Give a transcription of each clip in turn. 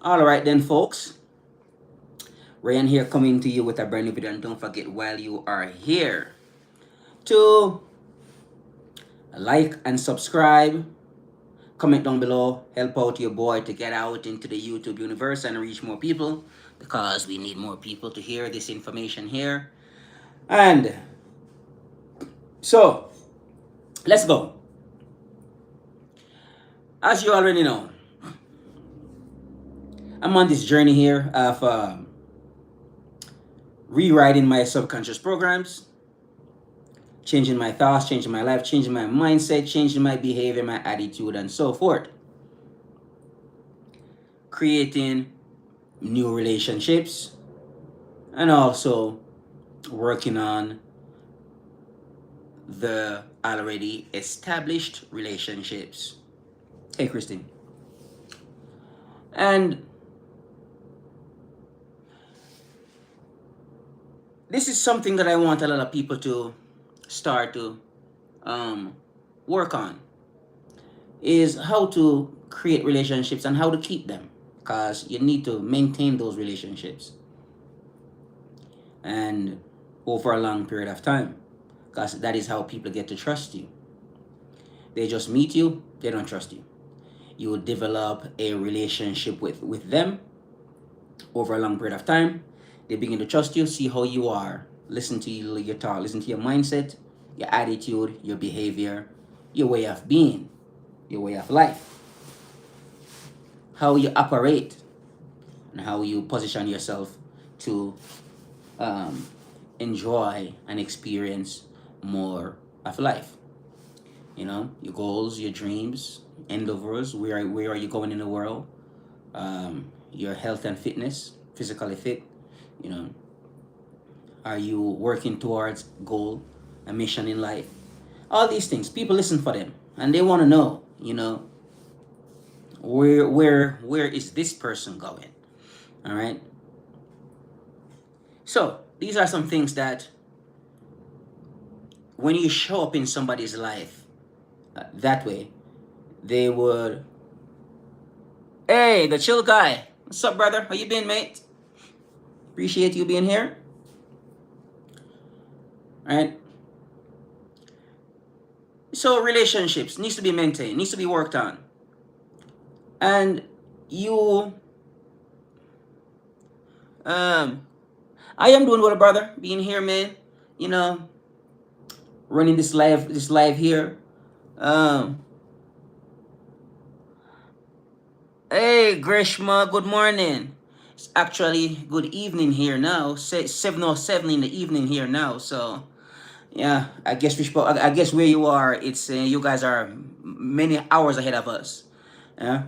All right then, folks. Ryan here coming to you with a brand new video. And don't forget, while you are here, to like and subscribe. Comment down below. Help out your boy to get out into the YouTube universe and reach more people because we need more people to hear this information here. And so, let's go. As you already know, I'm on this journey here of rewriting my subconscious programs, changing my thoughts, changing my life, changing my mindset, changing my behavior, my attitude, and so forth. Creating new relationships and also working on the already established relationships. Hey, Christine. And this is something that I want a lot of people to start to work on, is how to create relationships and how to keep them, because you need to maintain those relationships and over a long period of time, because that is how people get to trust you. They just meet you, they don't trust you. You will develop a relationship with them over a long period of time. They begin to trust you, see how you are, listen to you, your talk, listen to your mindset, your attitude, your behavior, your way of being, your way of life, how you operate, and how you position yourself to enjoy and experience more of life. You know, your goals, your dreams, endeavors, where are you going in the world, your health and fitness, physically fit, you know, are you working towards goal, a mission in life? All these things, people listen for them and they want to know, you know, where is this person going? All right. So these are some things that when you show up in somebody's life that way, they would. Hey, the chill guy. What's up, brother? How you been, mate? Appreciate you being here. All right. So relationships needs to be maintained, needs to be worked on, and you. I am doing well, brother. Being here, man. You know, running this live here. Um, hey, Grishma, good morning. It's actually good evening here now. 7:07 in the evening here now. So yeah, I guess where you are, it's you guys are many hours ahead of us. Yeah,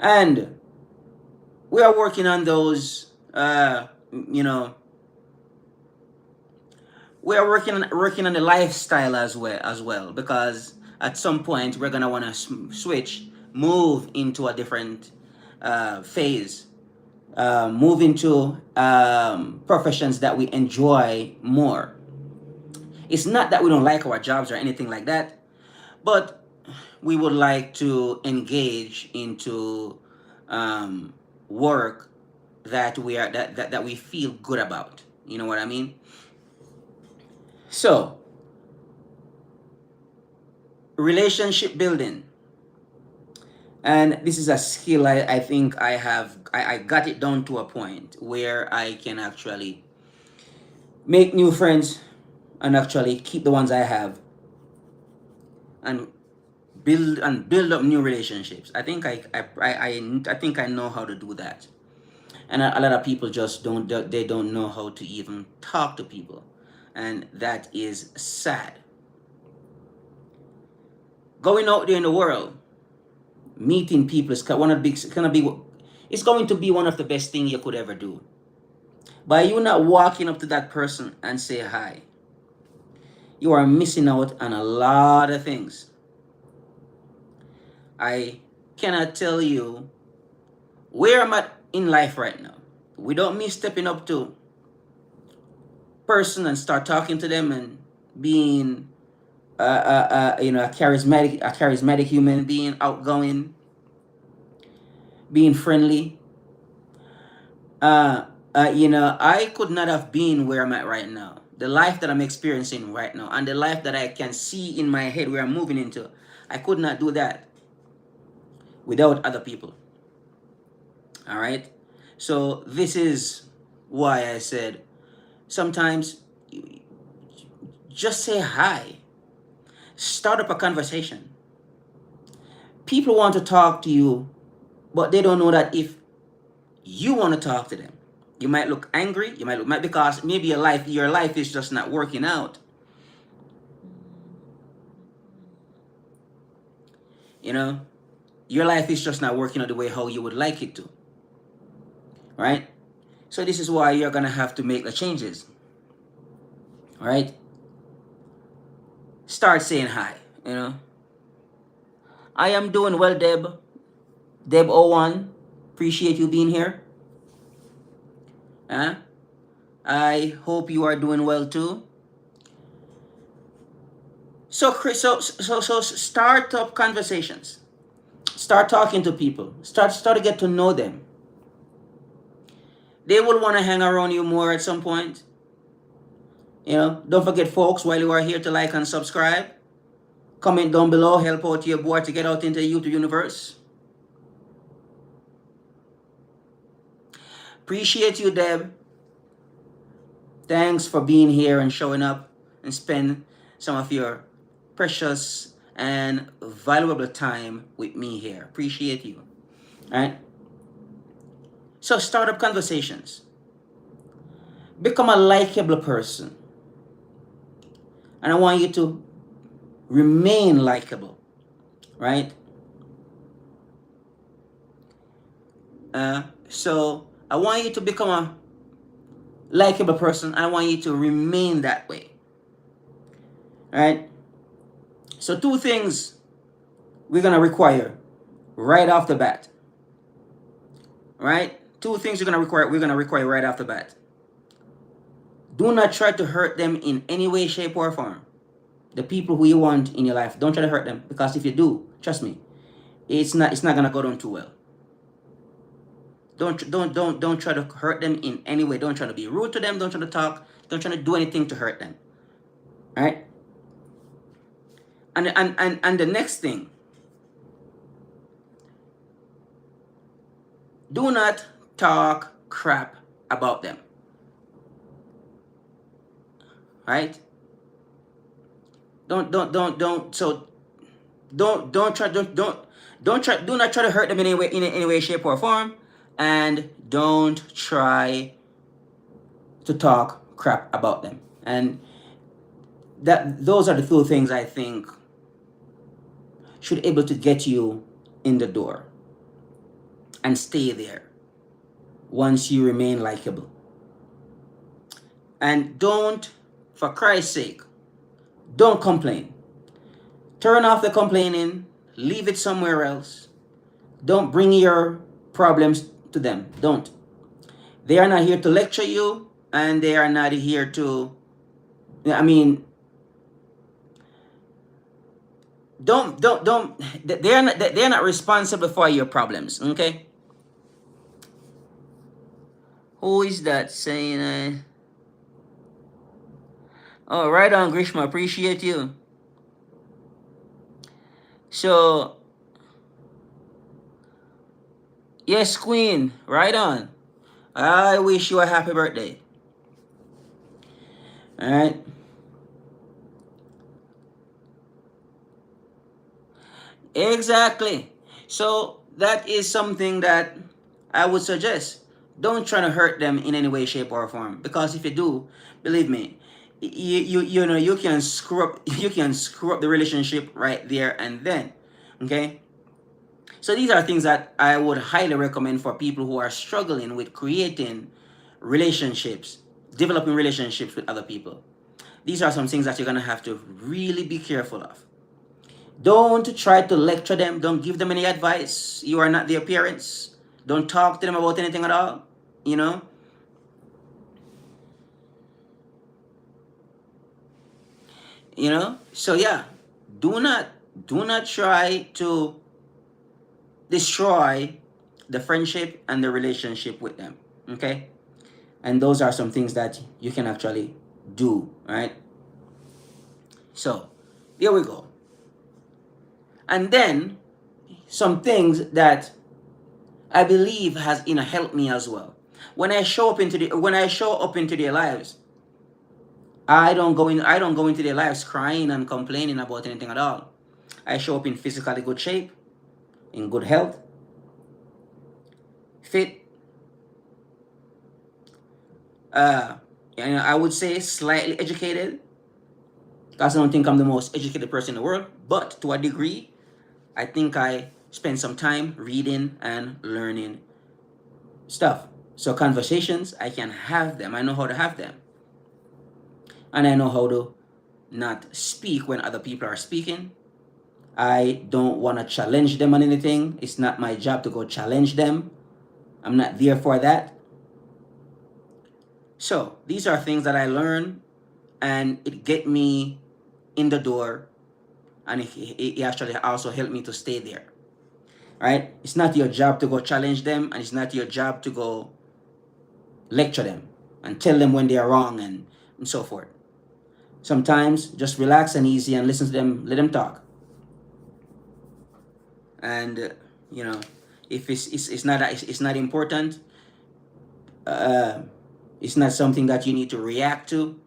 and we are working on those. You know, we are working on the lifestyle as well, because at some point we're gonna want to switch, move into a different phase, move into professions that we enjoy more. It's not that we don't like our jobs or anything like that, but we would like to engage into work that we feel good about. You know what I mean? So, relationship building. And this is a skill I think I got it down to a point where I can actually make new friends and actually keep the ones I have and build up new relationships. I think I think I know how to do that. And a lot of people just they don't know how to even talk to people. And that is sad. Going out there in the world, meeting people is one of the big, gonna be, it's going to be one of the best thing you could ever do. By you not walking up to that person and say hi, you are missing out on a lot of things. I cannot tell you where I'm at in life right now without me stepping up to person and start talking to them and being you know, a charismatic human being, outgoing. being friendly. I could not have been where I'm at right now. The life that I'm experiencing right now, and the life that I can see in my head where I'm moving into, I could not do that without other people. All right. So this is why I said sometimes just say hi, start up a conversation. People want to talk to you, but they don't know that if you want to talk to them, you might look angry, you might look mad because maybe your life is just not working out. You know, your life is just not working out the way how you would like it to, right? So this is why you're gonna have to make the changes, right? Start saying hi. You know, I am doing well, Deb. Deb01, appreciate you being here. Huh? I hope you are doing well too. So, Chris, so start up conversations. Start talking to people. Start to get to know them. They will want to hang around you more at some point. Don't forget, folks, while you are here, to like and subscribe. Comment down below. Help out your boy to get out into the YouTube universe. Appreciate you, Deb. Thanks for being here and showing up and spend some of your precious and valuable time with me here. Appreciate you. All right? So start up conversations. Become a likable person. And I want you to remain likable, right? So I want you to become a likable person. I want you to remain that way. All right? So two things we're going to require right off the bat. Right? Two things we're going to require right off the bat. Do not try to hurt them in any way, shape, or form. The people who you want in your life, don't try to hurt them, because if you do, trust me, it's not gonna go down too well. Don't try to hurt them in any way. Don't try to be rude to them. Don't try to talk. Don't try to do anything to hurt them. All right? And the next thing, do not talk crap about them. Right? Do not try to hurt them in any way, shape, or form, and don't try to talk crap about them. And those are the two things I think should able to get you in the door and stay there once you remain likable. And don't, for Christ's sake, don't complain. Turn off the complaining. Leave it somewhere else. Don't bring your problems to them. Don't. They are not here to lecture you, and they are not here to, they're not responsible for your problems, okay? Who is that saying, oh, right on, Grishma, appreciate you. So, yes, Queen, right on. I wish you a happy birthday. All right. Exactly. So that is something that I would suggest. Don't try to hurt them in any way, shape, or form. Because if you do, believe me, you can screw up the relationship right there and then. Okay. So these are things that I would highly recommend for people who are struggling with creating relationships, developing relationships with other people. These are some things that you're gonna have to really be careful of. Don't try to lecture them. Don't give them any advice. You are not their parents. Don't talk to them about anything at all. You know? So yeah, do not try to destroy the friendship and the relationship with them. Okay? And those are some things that you can actually do, right? So, here we go. And then some things that I believe has helped me as well. When I show up into their lives, I don't go into their lives crying and complaining about anything at all. I show up in physically good shape, in good health, fit, uh and I would say slightly educated, because I don't think I'm the most educated person in the world, but to a degree, I think I spend some time reading and learning stuff. So conversations, I can have them. I know how to have them. And I know how to not speak when other people are speaking. I don't want to challenge them on anything. It's not my job to go challenge them. I'm not there for that. So these are things that I learned, and it get me in the door, and it actually also helped me to stay there. Right? It's not your job to go challenge them, and it's not your job to go lecture them and tell them when they are wrong and so forth. Sometimes just relax and easy and listen to them, let them talk. And if it's not important, uh, it's not something that you need to react to,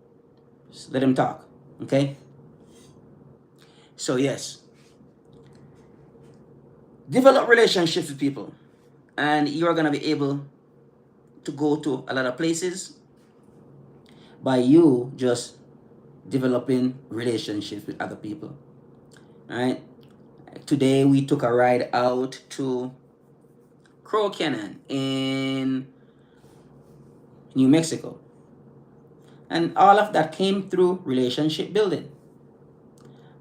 just let them talk. Okay? So yes, develop relationships with people, and you're gonna be able to go to a lot of places by you just developing relationships with other people. All right? Today we took a ride out to Crow Canyon in New Mexico. And all of that came through relationship building.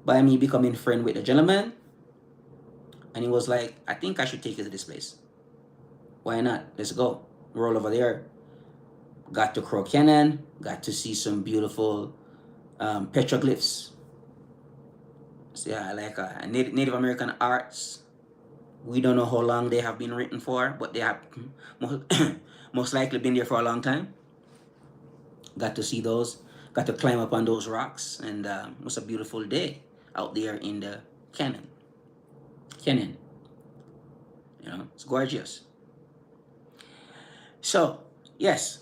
By me becoming friend with the gentleman. And he was like, I think I should take you to this place. Why not? Let's go. Roll over there. Got to Crow Canyon. Got to see some beautiful petroglyphs. So yeah, like Native American arts. We don't know how long they have been written for, but they have most likely been there for a long time. Got to see those. Got to climb up on those rocks, and it was a beautiful day out there in the canyon. It's gorgeous. So yes,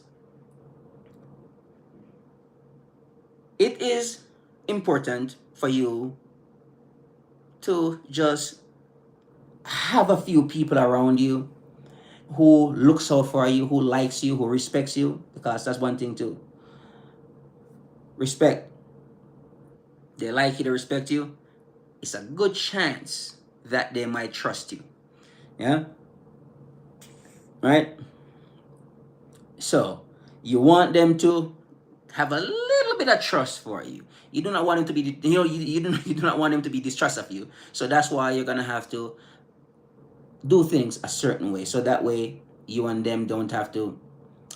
it is important for you to just have a few people around you who looks out for you, who likes you, who respects you, because that's one thing too. Respect. They like you, they respect you. It's a good chance that they might trust you. Yeah? Right? So, you want them to have a little bit of trust for you. You do not want them to be, you do not want them to be distrust of you. So that's why you're gonna have to do things a certain way. So that way, you and them don't have to,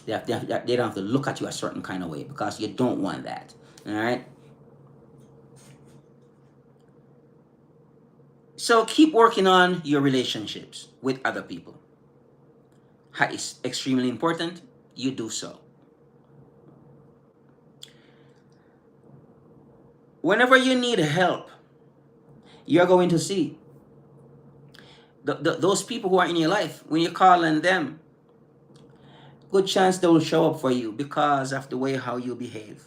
they don't have to look at you a certain kind of way, because you don't want that. All right? So keep working on your relationships with other people. It's extremely important you do so. Whenever you need help, you're going to see those people who are in your life. When you call on them, good chance they will show up for you because of the way how you behave.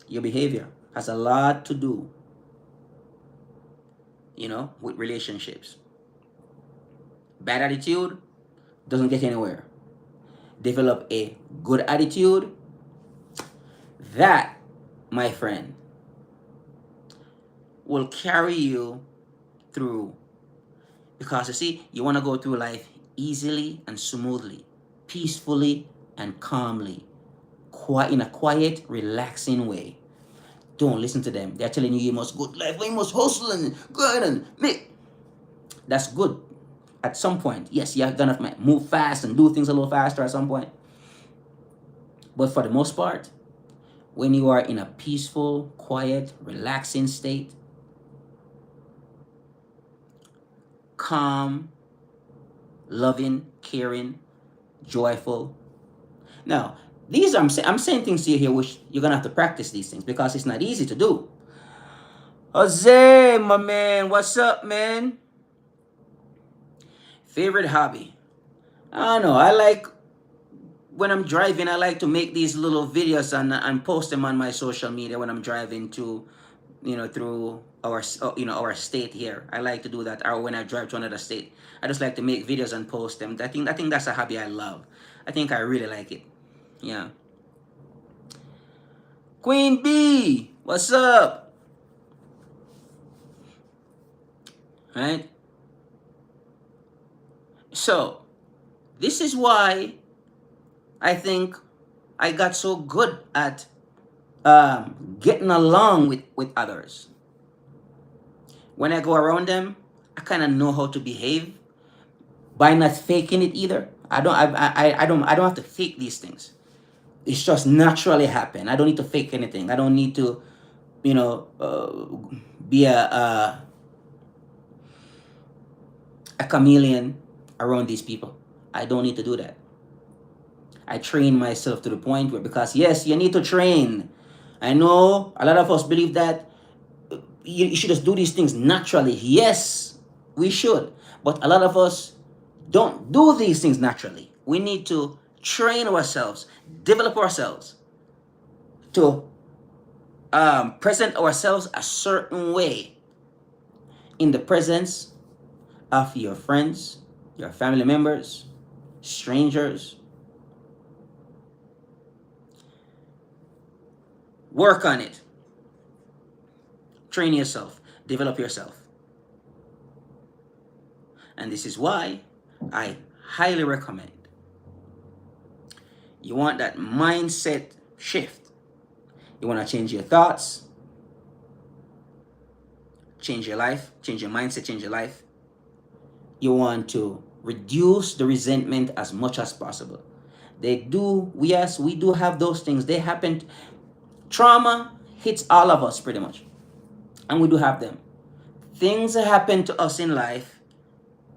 Your behavior has a lot to do, with relationships. Bad attitude doesn't get anywhere. Develop a good attitude. That, my friend, will carry you through. Because you see, you want to go through life easily and smoothly, peacefully and calmly, in a quiet, relaxing way. Don't listen to them. They're telling you must good life, you must hustle and go ahead and make. That's good. At some point, yes, you're gonna move fast and do things a little faster at some point. But for the most part, when you are in a peaceful, quiet, relaxing state, calm, loving, caring, joyful. Now, these I'm saying things to you here which you're gonna have to practice these things because it's not easy to do. Jose, my man, what's up, man? Favorite hobby? I don't know. I like when I'm driving. I like to make these little videos and post them on my social media when I'm driving to, through our our state here. I like to do that. Or when I drive to another state, I just like to make videos and post them. I think that's a hobby I love. I think I really like it. Yeah. Queen B, what's up? Right? So, this is why I think I got so good at getting along with others. When I go around them, I kind of know how to behave by not faking it either. I don't have to fake these things. It's just naturally happen. I don't need to fake anything. I don't need to, you know, be a chameleon around these people. I don't need to do that. I train myself to the point where, because yes, you need to train. I know a lot of us believe that you should just do these things naturally. Yes, we should. But a lot of us don't do these things naturally. We need to train ourselves, develop ourselves to present ourselves a certain way in the presence of your friends, your family members, strangers. Work on it. Train yourself, develop yourself. And this is why I highly recommend you want that mindset shift. You want to change your thoughts, change your life, change your mindset, change your life. You want to reduce the resentment as much as possible. Yes, we do have those things. They happen. Trauma hits all of us pretty much. And we do have them. Things that happen to us in life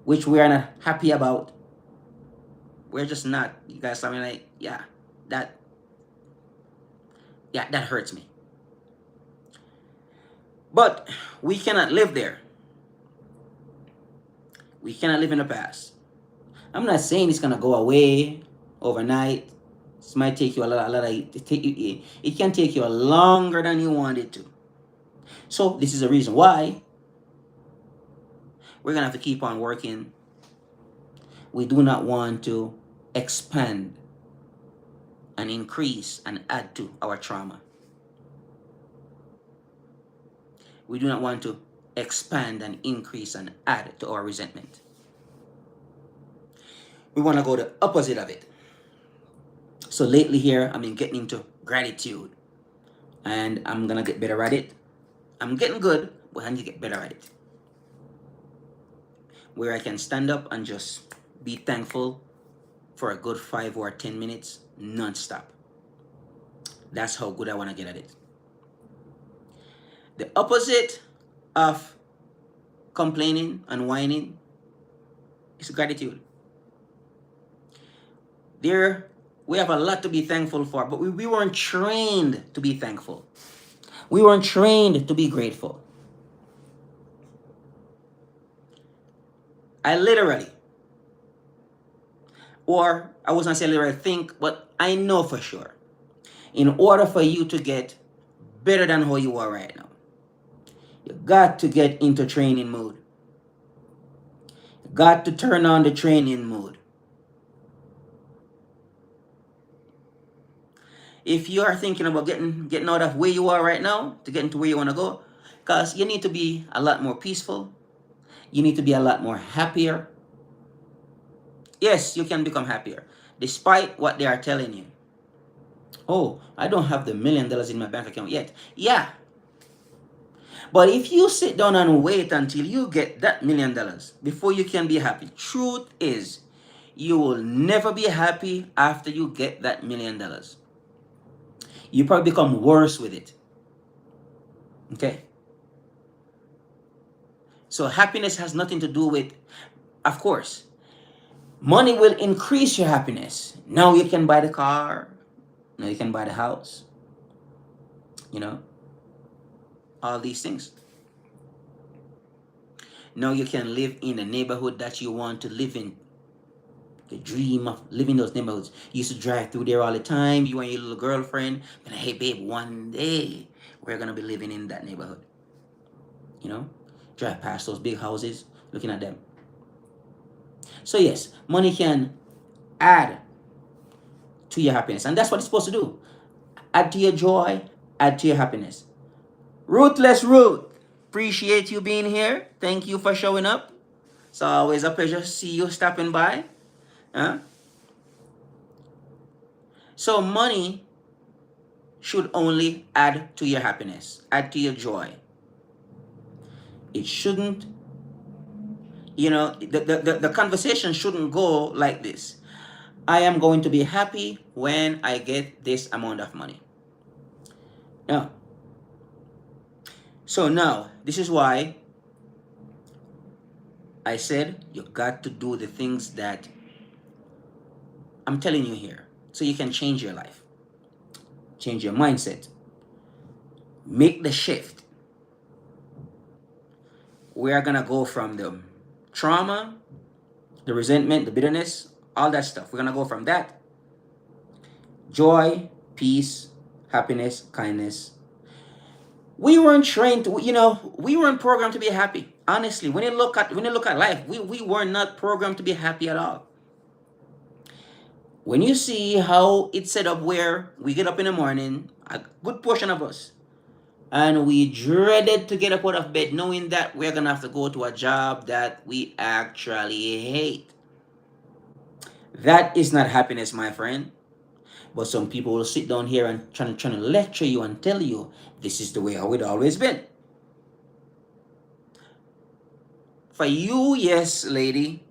which we are not happy about. We're just not. You guys, I mean, like, that hurts me. But we cannot live there. We cannot live in the past. I'm not saying it's gonna go away overnight. This might take you it can take you longer than you want it to. So this is the reason why we're gonna have to keep on working. We do not want to expand and increase and add to our trauma. We do not want to expand and increase and add to our resentment. We want to go the opposite of it. So lately here, I've been getting into gratitude. And I'm going to get better at it. I'm getting good, but I need to get better at it. Where I can stand up and just be thankful for a good 5 or 10 minutes non-stop. That's how good I want to get at it. The opposite of complaining and whining is gratitude. There, we have a lot to be thankful for, but we weren't trained to be thankful. We weren't trained to be grateful. I literally, or I wasn't say literally think, but I know for sure, in order for you to get better than how you are right now, you got to get into training mode. You got to turn on the training mode. If you are thinking about getting out of where you are right now to get into where you want to go, because you need to be a lot more peaceful. You need to be a lot more happier. Yes, you can become happier, despite what they are telling you. Oh, I don't have the $1 million in my bank account yet. Yeah. But if you sit down and wait until you get that $1 million before you can be happy, truth is, you will never be happy after you get that $1 million. You probably become worse with it. Okay? So happiness has nothing to do with, of course, Money will increase your happiness. Now you can buy the car. Now you can buy the house. You know, all these things. Now you can live in the neighborhood that you want to live in. The dream of living those neighborhoods. You used to drive through there all the time. You and your little girlfriend. And hey, babe, one day we're gonna be living in that neighborhood. You know, drive past those big houses, looking at them. So yes, money can add to your happiness, and that's what it's supposed to do. Add to your joy, add to your happiness. Ruthless Ruth, appreciate you being here. Thank you for showing up. It's always a pleasure to see you stopping by. Huh? So money should only add to your happiness, add to your joy. It shouldn't, the conversation shouldn't go like this. I am going to be happy when I get this amount of money. No. So now, this is why I said you got to do the things that I'm telling you here so you can change your life, change your mindset, make the shift. We are going to go from the trauma, the resentment, the bitterness, all that stuff. We're going to go from that. Joy, peace, happiness, kindness. We weren't trained to, we weren't programmed to be happy. Honestly, when you look at life, we were not programmed to be happy at all. When you see how it's set up where we get up in the morning, a good portion of us, and we dreaded to get up out of bed knowing that we're going to have to go to a job that we actually hate. That is not happiness, my friend. But some people will sit down here and trying to lecture you and tell you this is the way how it always been. For you, yes, lady,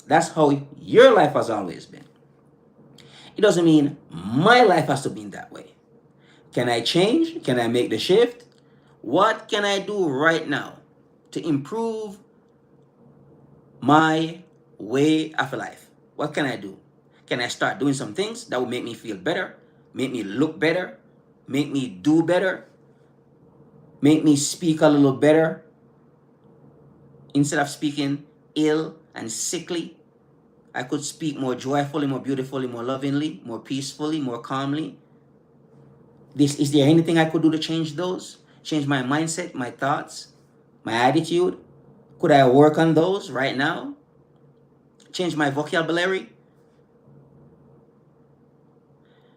that's how your life has always been. It doesn't mean my life has to be that way. Can I change? Can I make the shift? What can I do right now to improve my way of life? What can I do? Can I start doing some things that will make me feel better, make me look better, make me do better, make me speak a little better instead of speaking ill and sickly? I could speak more joyfully, more beautifully, more lovingly, more peacefully, more calmly. Is there anything I could do to change those? Change my mindset, my thoughts, my attitude? Could I work on those right now? Change my vocabulary?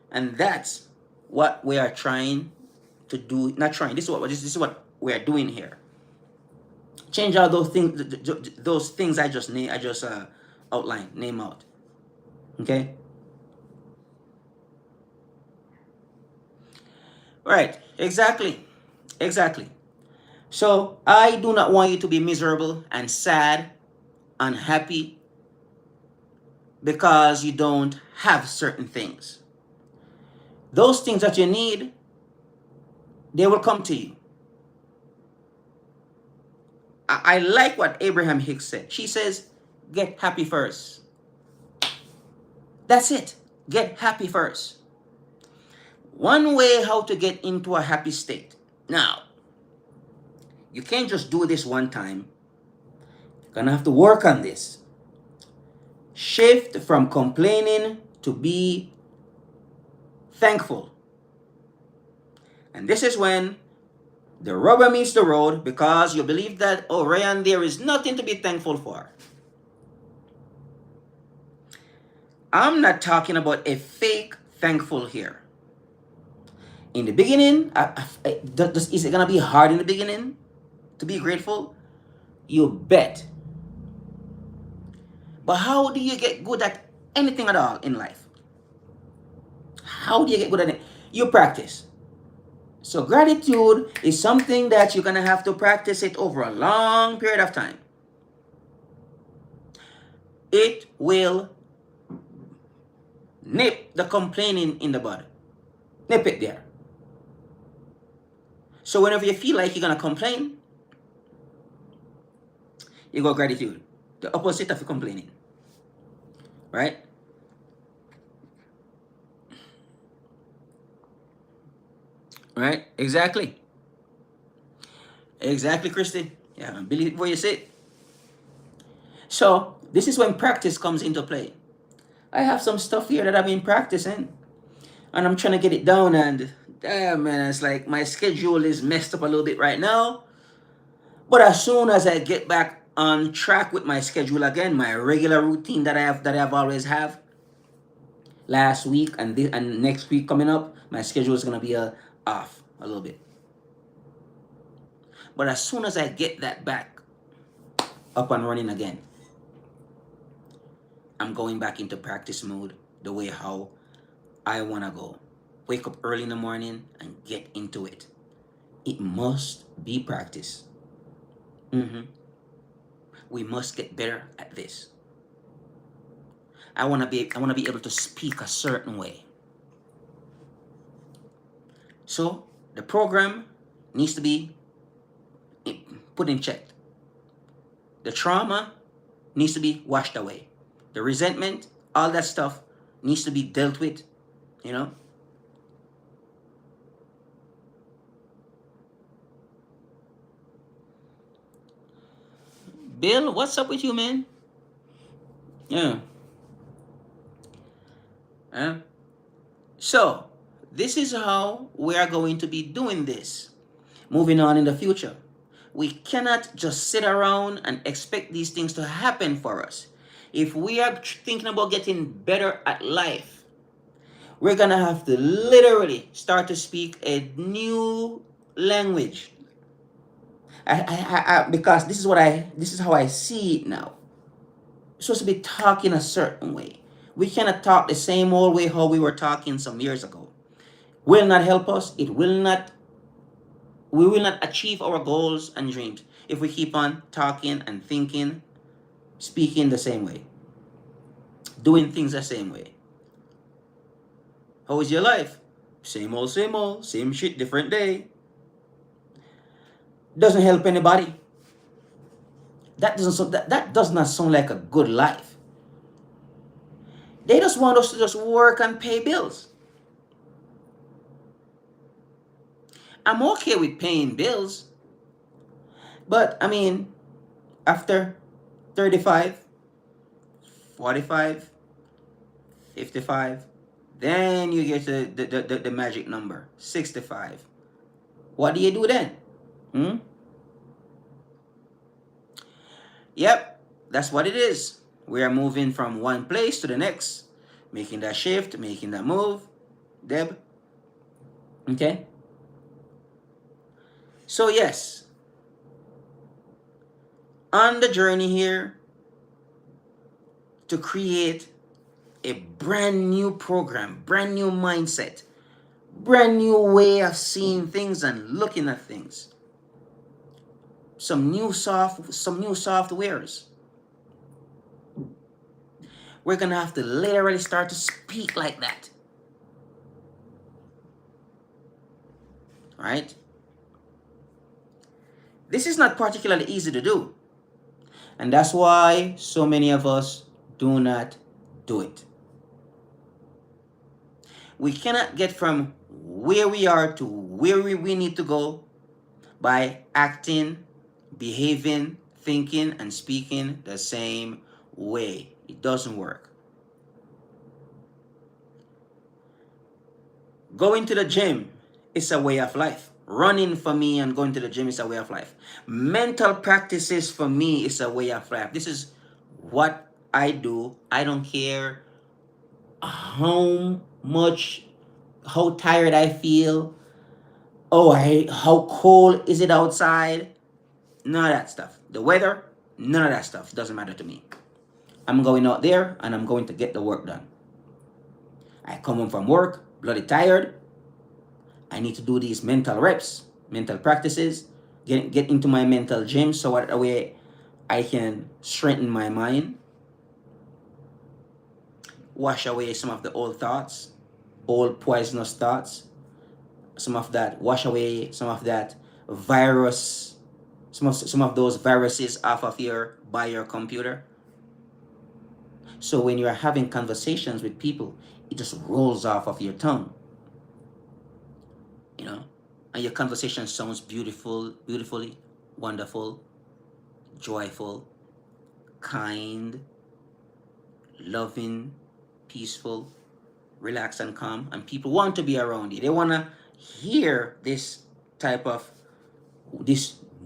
And that's what we are trying to do. Not trying. This is what we are doing here. Change all those things. Those things I just outlined. Name out. Okay. Right. Exactly. So I do not want you to be miserable and sad, unhappy, because you don't have certain things. Those things that you need, they will come to you. I like what Abraham Hicks said. She says, get happy first. That's it. Get happy first. One way how to get into a happy state. Now, you can't just do this one time. You're going to have to work on this. Shift from complaining to be thankful. And this is when the rubber meets the road, because you believe that, oh, Ryan, there is nothing to be thankful for. I'm not talking about a fake thankful here. In the beginning, is it going to be hard in the beginning to be grateful? You bet. But how do you get good at anything at all in life? How do you get good at it? You practice. So gratitude is something that you're going to have to practice it over a long period of time. It will nip the complaining in the bud. Nip it there. So whenever you feel like you're going to complain, you go gratitude. The opposite of complaining. right? Right? Exactly. Exactly, Christy. Yeah, believe what you say. So this is when practice comes into play. I have some stuff here that I've been practicing, and I'm trying to get it down. And damn, man, it's like my schedule is messed up a little bit right now. But as soon as I get back on track with my schedule again, my regular routine that I've always have, last week and this and next week coming up, my schedule is gonna be off a little bit. But as soon as I get that back up and running again, I'm going back into practice mode the way how I wanna go. Wake up early in the morning and get into it. It must be practice. hmm We must get better at this. I wanna be able to speak a certain way. So the program needs to be put in check. The trauma needs to be washed away. The resentment, all that stuff needs to be dealt with, you know? Bill, what's up with you, man? Yeah. Uh, so, this is how we are going to be doing this. Moving on in the future. We cannot just sit around and expect these things to happen for us. If we are thinking about getting better at life, we're gonna have to literally start to speak a new language. Because this is how I see it now. We're supposed to be talking a certain way. We cannot talk the same old way how we were talking some years ago. Will not help us. We will not achieve our goals and dreams if we keep on talking and thinking, speaking the same way, doing things the same way. How is your life? Same old, same shit, different day. Doesn't help anybody. That does not sound like a good life. They just want us to just work and pay bills. I'm okay with paying bills, but I mean, after 35, 45, 55, then you get the magic number 65. What do you do then? Hmm? Yep, that's what it is. We are moving from one place to the next, making that shift, making that move. Deb, okay? So, yes, on the journey here to create a brand new program, brand new mindset, brand new way of seeing things and looking at things. Some new softwares. We're gonna have to literally start to speak like that. Right? This is not particularly easy to do. And that's why so many of us do not do it. We cannot get from where we are to where we need to go by acting, behaving, thinking, and speaking the same way. It doesn't work. Going to the gym is a way of life. Running for me and going to the gym is a way of life. Mental practices for me is a way of life. This is what I do. I don't care how much, how tired I feel. Oh, how cold is it outside? None of that stuff. The weather, none of that stuff. Doesn't matter to me. I'm going out there and I'm going to get the work done. I come home from work, bloody tired. I need to do these mental reps, mental practices, get into my mental gym so that way I can strengthen my mind, wash away some of the old thoughts, old poisonous thoughts, wash away some of that virus, some of those viruses off of your computer. So when you're having conversations with people, it just rolls off of your tongue, you know, and your conversation sounds beautifully, wonderful, joyful, kind, loving, peaceful, relaxed and calm, and people want to be around you. They want to hear this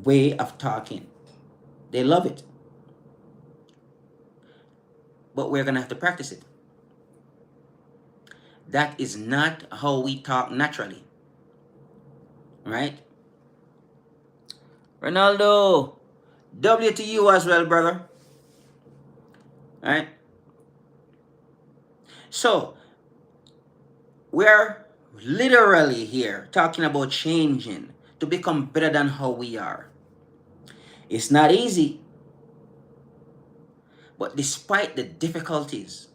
way of talking. They love it. But we're going to have to practice it. That is not how we talk naturally. Right? Ronaldo, W to you as well, brother. Right? So, we're literally here talking about changing to become better than how we are. It's not easy. But despite the difficulties,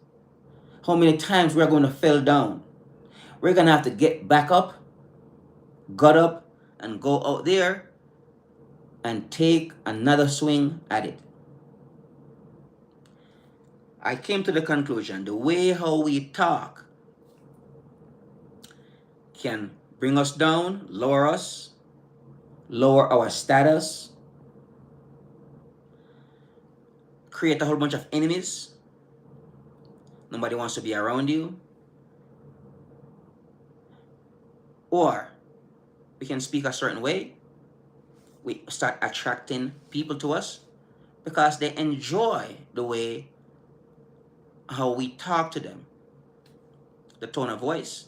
how many times we're going to fall down? We're going to have to get back up, gut up, and go out there and take another swing at it. I came to the conclusion the way how we talk can bring us down, lower us, lower our status, create a whole bunch of enemies. Nobody wants to be around you. Or we can speak a certain way. We start attracting people to us because they enjoy the way how we talk to them, the tone of voice,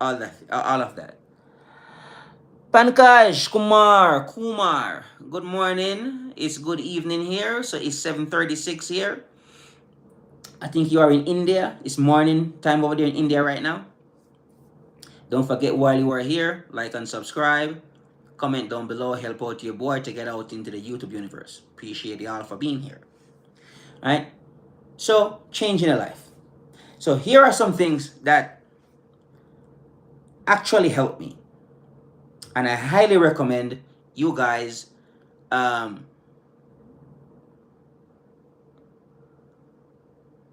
all of that. Pankaj Kumar, good morning. It's good evening here. So it's 7:36 here. I think you are in India. It's morning time over there in India right now. Don't forget, while you are here, like and subscribe. Comment down below. Help out your boy to get out into the YouTube universe. Appreciate y'all for being here. All right? So, changing a life. So, here are some things that actually helped me. And I highly recommend you guys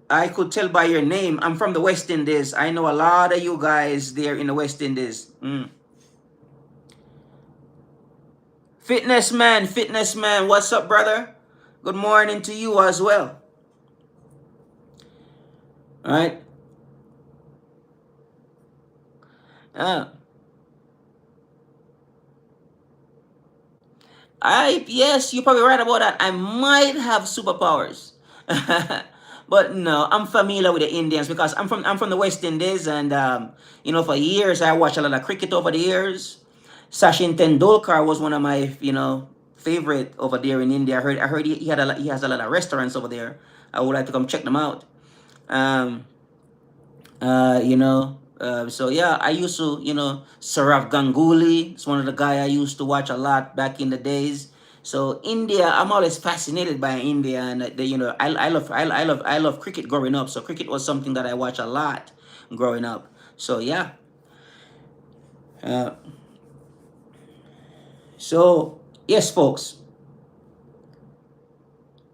I could tell by your name. I'm from the West Indies. I know a lot of you guys there in the West Indies. Fitness man, what's up, brother? Good morning to you as well. All right. Yes, you're probably right about that. I might have superpowers. But no, I'm familiar with the Indians because I'm from the West Indies, and for years I watched a lot of cricket over the years. Sachin Tendulkar was one of my favorite over there in India. I heard he has a lot of restaurants over there. I would like to come check them out. So yeah, I used to, Saurav Ganguly is one of the guy I used to watch a lot back in the days. So India, I'm always fascinated by India, and I love cricket growing up. So cricket was something that I watched a lot growing up. So yeah. So yes, folks,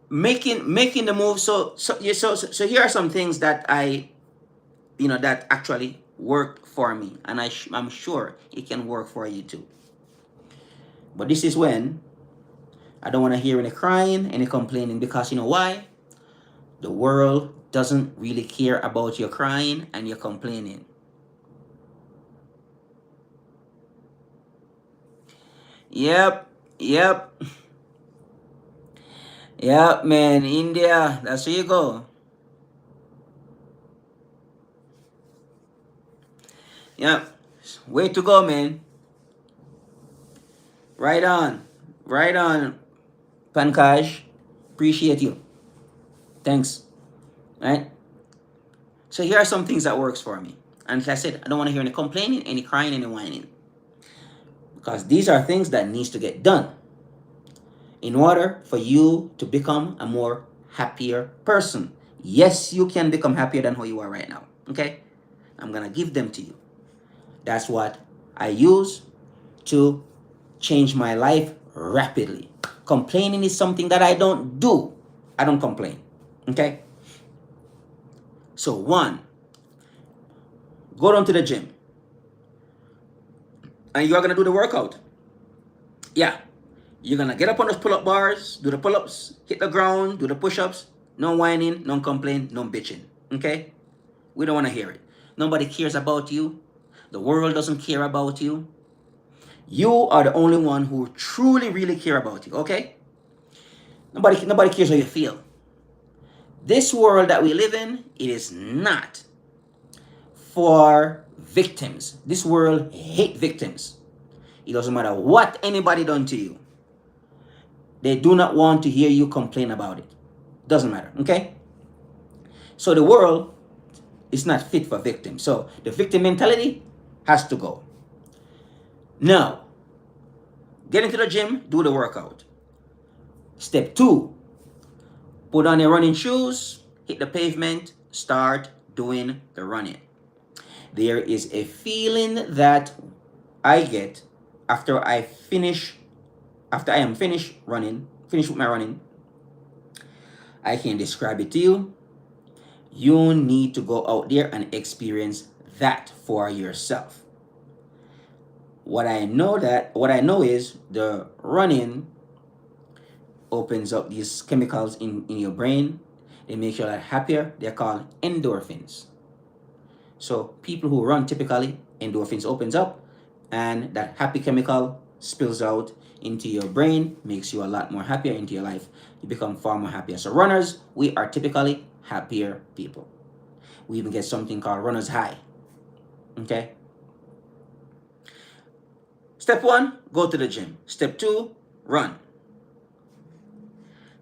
making the move. So here are some things that that actually worked for me, and I'm sure it can work for you too. But this is when I don't want to hear any crying, any complaining, because you know why? The world doesn't really care about your crying and your complaining. Yep. Yep, man. India, that's where you go. Yep. Way to go, man. Right on. Pankaj. Appreciate you. Thanks. Right? So here are some things that works for me. And like I said, I don't want to hear any complaining, any crying, any whining. Because these are things that needs to get done in order for you to become a more happier person. Yes, you can become happier than who you are right now. Okay? I'm going to give them to you. That's what I use to change my life rapidly. Complaining is something that I don't do. I don't complain. Okay? So one, go down to the gym and you're gonna do the workout. Yeah, you're gonna get up on those pull-up bars, do the pull-ups, hit the ground, do the push-ups. No whining, no complain, no bitching. Okay? We don't want to hear it. Nobody cares about you. The world doesn't care about you. You are the only one who truly, really care about you. Okay? Nobody cares how you feel. This world that we live in, it is not for victims. This world hate victims. It doesn't matter what anybody done to you. They do not want to hear you complain about it. Doesn't matter, okay? So the world is not fit for victims. So the victim mentality has to go. Now, get into the gym, do the workout. Step 2, put on your running shoes, hit the pavement, start doing the running. There is a feeling that I get after I am finished with my running. I can describe it to you. You need to go out there and experience that for yourself. What I know is the running opens up these chemicals in your brain. They make you a lot happier. They're called endorphins. So people who run, typically endorphins opens up and that happy chemical spills out into your brain, makes you a lot more happier into your life. You become far more happier. So runners, we are typically happier people. We even get something called runner's high. Okay? Step 1, go to the gym. Step 2, run.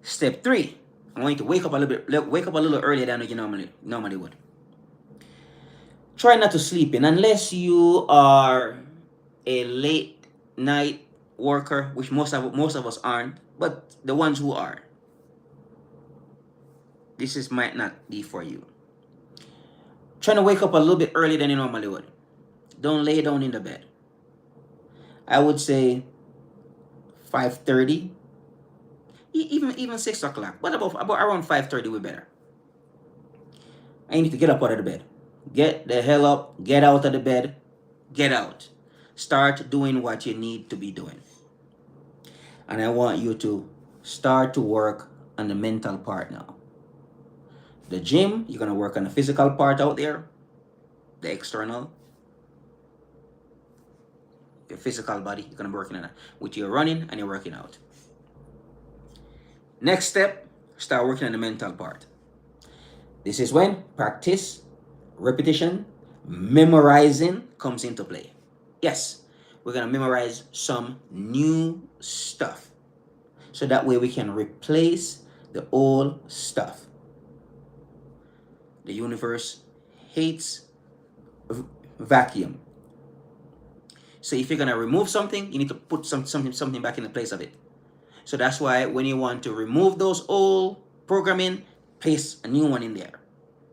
Step 3, I want you to wake up a little earlier than you normally would. Try not to sleep in unless you are a late night worker, which most of us aren't, but the ones who are, this might not be for you. Trying to wake up a little bit earlier than you normally would. Don't lay down in the bed. I would say 5:30, even 6 o'clock, but about around 5:30 would be better. I need to get up out of the bed. Get the hell up, get out of the bed, get out. Start doing what you need to be doing. And I want you to start to work on the mental part now. The gym, you're going to work on the physical part out there, the external, your physical body, you're going to be working on that. With your running and you're working out. Next step, start working on the mental part. This is when practice, repetition, memorizing comes into play. Yes, we're going to memorize some new stuff. So that way we can replace the old stuff. The universe hates vacuum. So if you're going to remove something, you need to put something back in the place of it. So that's why when you want to remove those old programming, place a new one in there.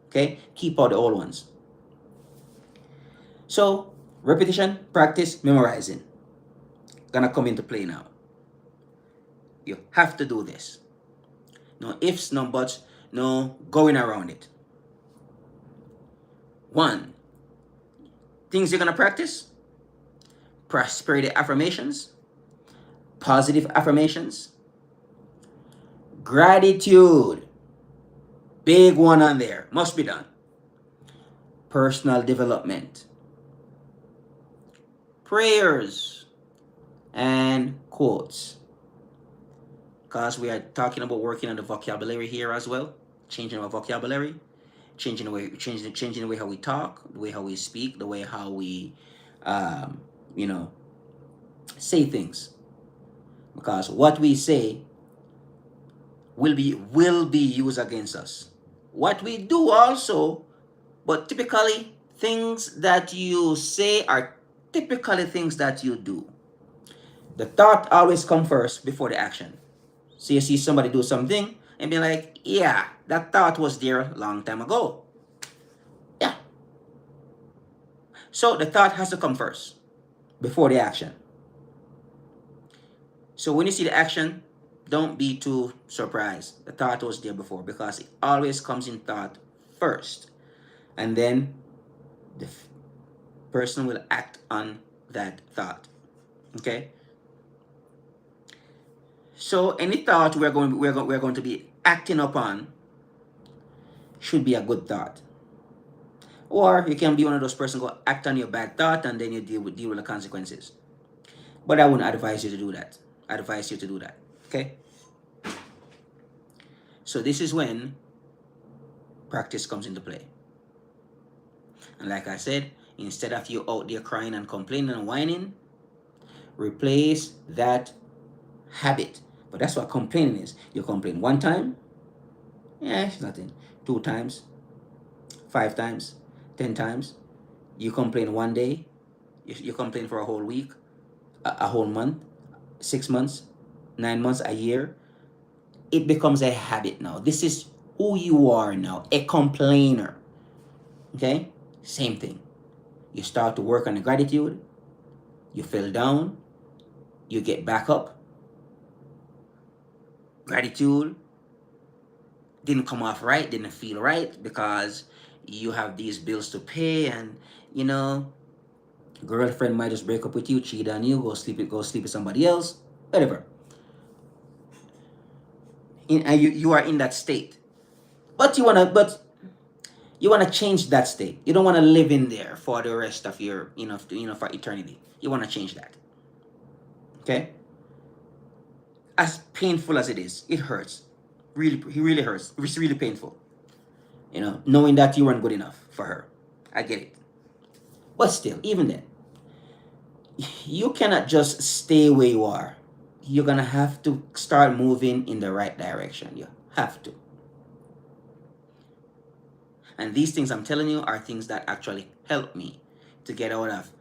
Okay? Keep out the old ones. So repetition, practice, memorizing. Gonna come into play now. You have to do this. No ifs, no buts, no going around it. 1, things you're gonna practice: prosperity affirmations, positive affirmations, gratitude, big one on there, must be done. Personal development, prayers, and quotes. Because we are talking about working on the vocabulary here as well, changing our vocabulary, changing the way how we talk, the way how we speak, the way how we, say things. Because what we say will be used against us. What we do also, but typically things that you say are typically things that you do. The thought always comes first before the action. So you see somebody do something and be like, yeah, that thought was there a long time ago. Yeah. So the thought has to come first before the action. So when you see the action, don't be too surprised. The thought was there before, because it always comes in thought first. And then the person will act on that thought. Okay? So any thought we're going to be acting upon should be a good thought. Or you can be one of those persons go act on your bad thought and then you deal with the consequences. But I wouldn't advise you to do that. I advise you to do that. Okay? So this is when practice comes into play. And like I said, instead of you out there crying and complaining and whining, replace that habit. But that's what complaining is. You complain one time, yeah, it's nothing. 2 times, 5 times, 10 times. You complain one day, you complain for a whole week, a whole month, 6 months, 9 months, a year. It becomes a habit now. This is who you are now, a complainer. Okay? Same thing. You start to work on the gratitude, you fell down, you get back up. Gratitude didn't come off right, didn't feel right because you have these bills to pay, and you know, girlfriend might just break up with you, cheat on you, go sleep with somebody else, whatever. And you are in that state. But you wanna change that state. You don't wanna live in there for the rest of your for eternity. You wanna change that. Okay? As painful as it is, it hurts. Really hurts. It's really painful. Knowing that you weren't good enough for her. I get it. But still, even then, you cannot just stay where you are. You're gonna have to start moving in the right direction. You have to. And these things I'm telling you are things that actually help me to get out of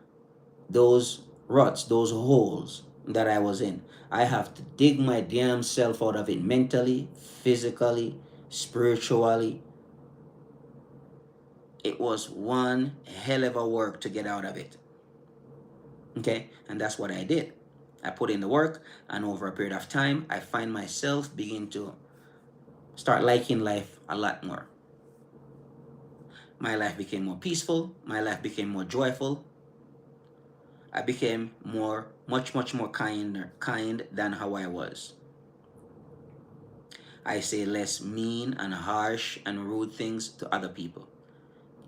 those ruts, those holes that I was in. I have to dig my damn self out of it mentally, physically, spiritually. It was one hell of a work to get out of it. Okay? And that's what I did. I put in the work, and over a period of time, I find myself begin to start liking life a lot more. My life became more peaceful. My life became more joyful. I became much more kind than how I was. I say less mean and harsh and rude things to other people.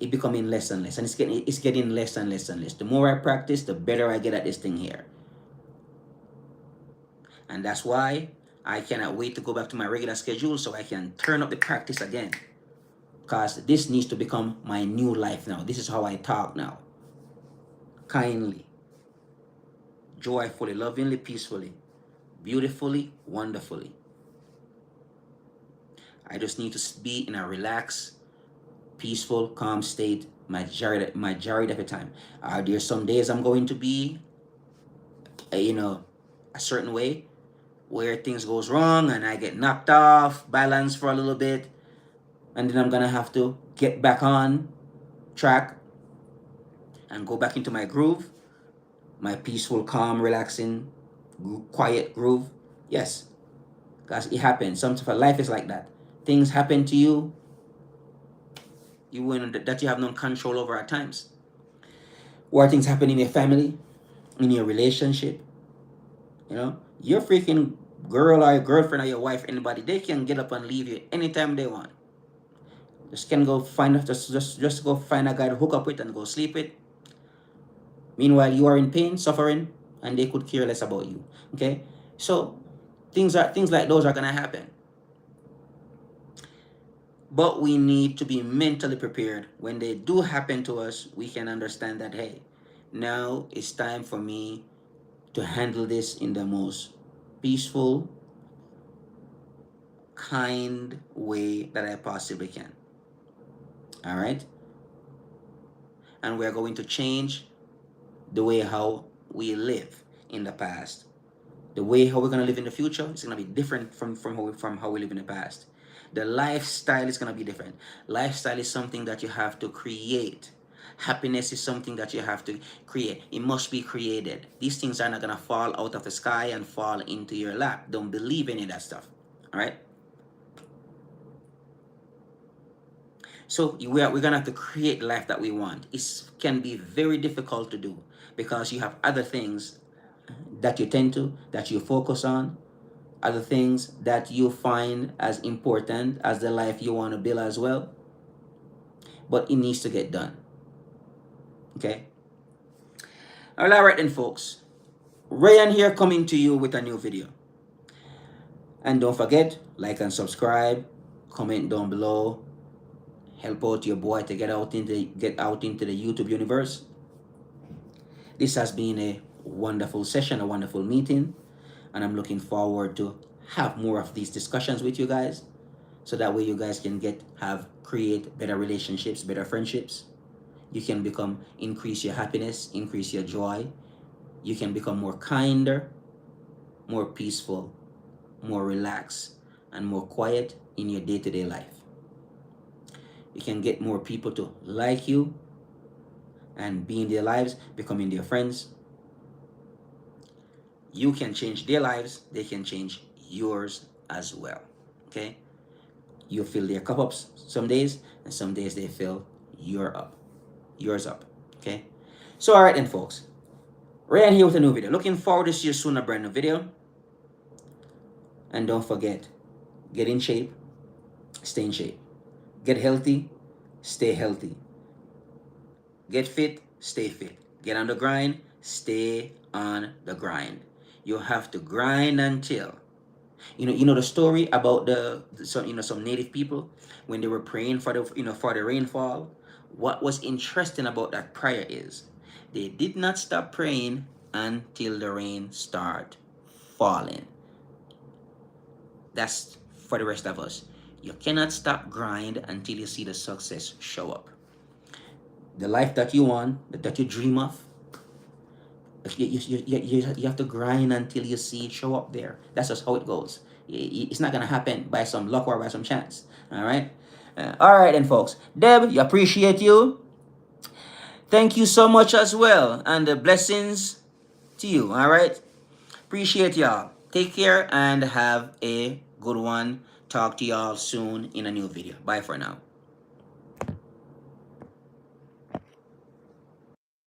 It becoming less and less, and it's getting less and less and less. The more I practice, the better I get at this thing here. And that's why I cannot wait to go back to my regular schedule so I can turn up the practice again. Because this needs to become my new life now. This is how I talk now. Kindly, joyfully, lovingly, peacefully, beautifully, wonderfully. I just need to be in a relaxed, peaceful, calm state majority of the time. Are there some days I'm going to be, a certain way where things goes wrong and I get knocked off balance for a little bit, and then I'm gonna have to get back on track and go back into my groove, my peaceful, calm, relaxing, quiet groove. Yes, because it happens. Sometimes life is like that. Things happen to you, that you have no control over at times. Or things happen in your family, in your relationship. Your freaking girl or your girlfriend or your wife, anybody, they can get up and leave you anytime they want. Just can go find just go find a guy to hook up with and go sleep with. Meanwhile, you are in pain, suffering, and they could care less about you. Okay, so things like those are gonna happen. But we need to be mentally prepared. When they do happen to us, we can understand that, hey, now it's time for me to handle this in the most peaceful, kind way that I possibly can. All right? And we're going to change the way how we live in the past. The way how we're going to live in the future is going to be different from how we live in the past. The lifestyle is going to be different. Lifestyle is something that you have to create. Happiness is something that you have to create. It must be created. These things are not going to fall out of the sky and fall into your lap. Don't believe any of that stuff. All right? So we're gonna have to create the life that we want. It can be very difficult to do because you have other things that you tend to, that you focus on, other things that you find as important as the life you want to build as well. But it needs to get done. Okay? All right then, folks. Ryan here coming to you with a new video. And don't forget, like and subscribe, comment down below, help out your boy to get out into the YouTube universe. This has been a wonderful session, a wonderful meeting, and I'm looking forward to have more of these discussions with you guys, so that way you guys can create better relationships, better friendships. You can increase your happiness, increase your joy. You can become more kinder, more peaceful, more relaxed, and more quiet in your day-to-day life. You can get more people to like you and be in their lives, becoming their friends. You can change their lives, they can change yours as well. Okay? You fill their cup up some days, and some days they fill yours up. Okay? So alright then, folks. Ryan here with a new video. Looking forward to see you soon, a brand new video. And don't forget, get in shape, stay in shape. Get healthy, stay healthy. Get fit, stay fit. Get on the grind, stay on the grind. You have to grind until. You know the story about some native people when they were praying for the rainfall. What was interesting about that prayer is they did not stop praying until the rain started falling. That's for the rest of us. You cannot stop grind until you see the success show up. The life that you want, that you dream of, you have to grind until you see it show up there. That's just how it goes. It's not going to happen by some luck or by some chance. All right? All right then, folks. Deb, you appreciate you. Thank you so much as well. And blessings to you. All right? Appreciate y'all. Take care and have a good one. Talk to y'all soon in a new video. Bye for now.